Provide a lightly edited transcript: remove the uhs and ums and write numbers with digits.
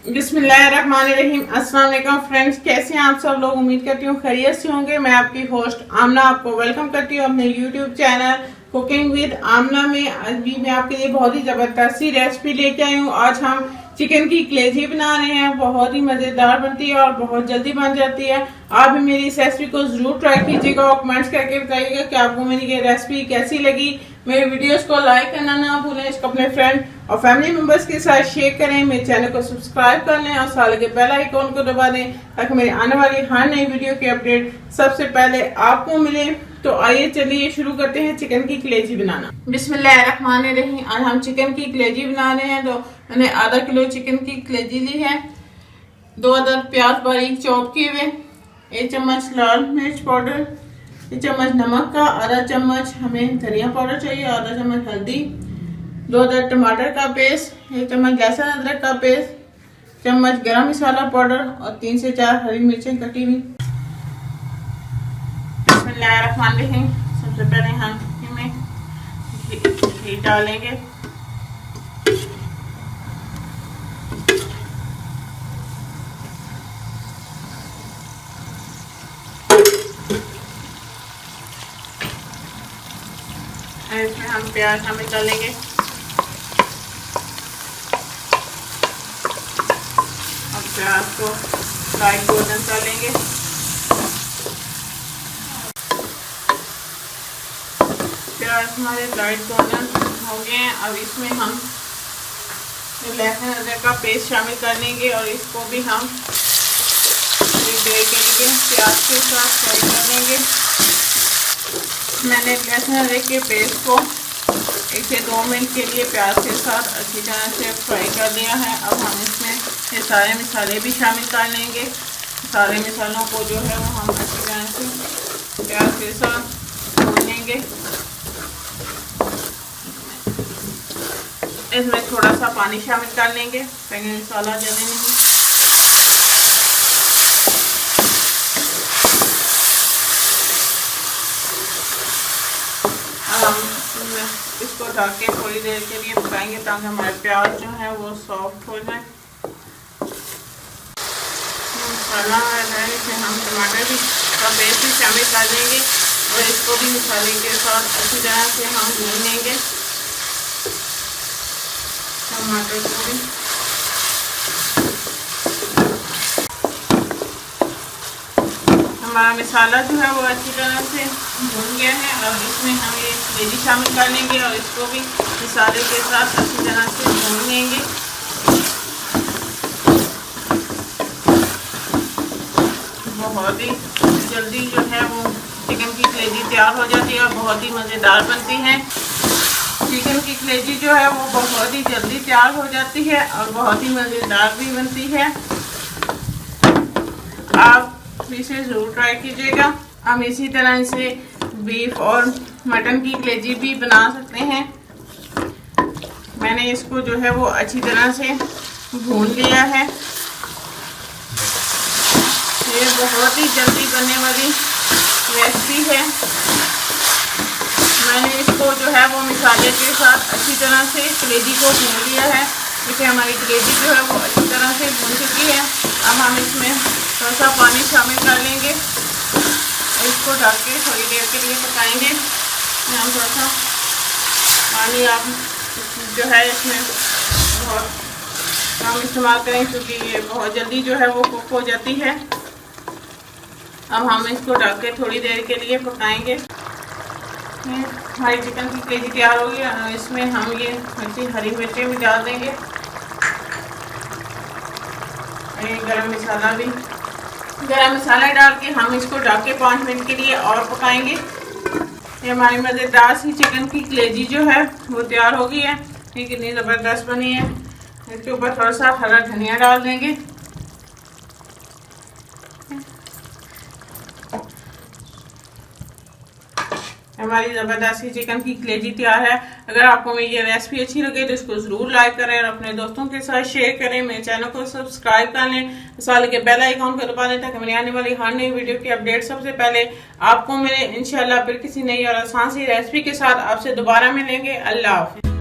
बिस्मिल्लाहिर्रहमानिर्रहीम। अस्सलाम वालेकुम फ्रेंड्स, कैसे हैं आप सब लोग। उम्मीद करती हूँ खैरियत से होंगे। मैं आपकी होस्ट आमना आपको वेलकम करती हूँ अपने यूट्यूब चैनल कुकिंग विद आमना में। आज भी मैं आपके लिए बहुत ही जबरदस्त सी रेसिपी लेके आई हूँ। आज हम चिकन की कलेजी बना रहे हैं। बहुत ही मजेदार बनती है और बहुत जल्दी बन जाती है। आप भी मेरी इस रेसिपी को जरूर ट्राई कीजिएगा और कमेंट्स करके बताइएगा कि आपको मेरी ये रेसिपी कैसी लगी। मेरे वीडियोस को लाइक करना ना भूलें, इसको अपने फ्रेंड और फैमिली मेंबर्स के साथ शेयर करें। मेरे चैनल को सब्सक्राइब कर लें और साथ के बेल आइकॉन को दबा दें ताकि मेरी आने वाली हर नई वीडियो की अपडेट सबसे पहले आपको मिले। तो आइए चलिए शुरू करते हैं चिकन की कलेजी बनाना। बिस्मिल्लाहिर्रहमानिर्रहीम। आज हम चिकन की कलेजी बना रहे हैं। तो मैंने आधा किलो चिकन की कलेजी ली है। 2 अदद प्याज बारीक चॉप किए हुए, 1 चम्मच लाल मिर्च पाउडर, 1 चम्मच नमक का, आधा चम्मच हमें धनिया पाउडर चाहिए, आधा चम्मच हल्दी, 2 अदद टमाटर का पेस्ट, 1 चम्मच लहसुन अदरक का पेस्ट, चम्मच गरम मसाला पाउडर और 3 से 4 हरी मिर्चें कटी हुई। बिस्मिल्लाहिर्रहमानिर्रहीम। सबसे पहले हम इसमें घी डालेंगे। इसमें हम प्याज शामिल डालेंगे और प्याज को लाइट गोल्डन डालेंगे। प्याज हमारे लाइट गोल्डन हो गए हैं। अब इसमें हम लहसुन अदरक का पेस्ट शामिल कर लेंगे और इसको भी हम थोड़ी देर के लिए प्याज के साथ फ्राई कर लेंगे। मैंने लहसुन अदरक के पेस्ट को 1 से 2 मिनट के लिए प्याज के साथ अच्छी तरह से फ्राई कर लिया है। अब हम इसमें ये सारे मसाले भी शामिल कर लेंगे। सारे मसालों को जो है वो हम अच्छी तरह से प्याज के साथ भून लेंगे। इसमें थोड़ा सा पानी शामिल कर लेंगे ताकि मसाला जले नहीं। हम इसको ढक के थोड़ी देर के लिए पकाएंगे ताकि हमारे प्याज जो है वो सॉफ्ट हो जाए। मसाला है इसमें हम टमाटर भी का पेस्ट भी शामिल कर देंगे और इसको भी मसाले के साथ अच्छी तरह से हम भून लेंगे। टमाटर को भी हमारा मसाला जो है वो अच्छी तरह से भून गया है। और इसमें हम ये कलेजी शामिल कर लेंगे और इसको भी मसाले के साथ अच्छी तरह से भून लेंगे। बहुत ही जल्दी जो है वो चिकन की कलेजी तैयार हो जाती है और बहुत ही मज़ेदार बनती है। चिकन की कलेजी जो है वो बहुत ही जल्दी तैयार हो जाती है और बहुत ही मज़ेदार भी बनती है। आप इसे ज़रूर ट्राई कीजिएगा। हम इसी तरह से बीफ और मटन की कलेजी भी बना सकते हैं। मैंने इसको जो है वो अच्छी तरह से भून लिया है। ये बहुत ही जल्दी बनने वाली रेसिपी है। मैंने इसको जो है वो मसाले के साथ अच्छी तरह से कलेजी को भून लिया है। देखिए हमारी कलेजी जो है वो अच्छी तरह से भून चुकी है। अब हम इसमें थोड़ा सा पानी शामिल कर लेंगे और इसको ढक के थोड़ी देर के लिए पकाएंगे। हम थोड़ा सा पानी आप जो है इसमें बहुत कम इस्तेमाल करें क्योंकि ये बहुत जल्दी जो है वो कुक हो जाती है। अब हम इसको ढक के थोड़ी देर के लिए पकाएंगे। हमारी चिकन की कलेजी तैयार होगी और इसमें हम ये हरी मिर्चें भी डाल देंगे। गरम मसाला डाल के हम इसको ढक के 5 मिनट के लिए और पकाएंगे। ये हमारी मज़ेदार सी चिकन की कलेजी जो है वो तैयार हो गई है। ये कितनी ज़बरदस्त बनी है। इसके ऊपर थोड़ा सा हरा धनिया डाल देंगे। हमारी ज़बरदस्त सी चिकन की कलेजी तैयार है। अगर आपको मेरी ये रेसिपी अच्छी लगे तो इसको ज़रूर लाइक करें और अपने दोस्तों के साथ शेयर करें। मेरे चैनल को सब्सक्राइब कर लें, साल के बेल आइकॉन को दबा दें ताकि मेरी आने वाली हर नई वीडियो की अपडेट सबसे पहले आपको मिले। इंशाल्लाह फिर किसी नई और आसान सी रेसिपी के साथ आपसे दोबारा मिलेंगे। अल्लाह हाफिज़।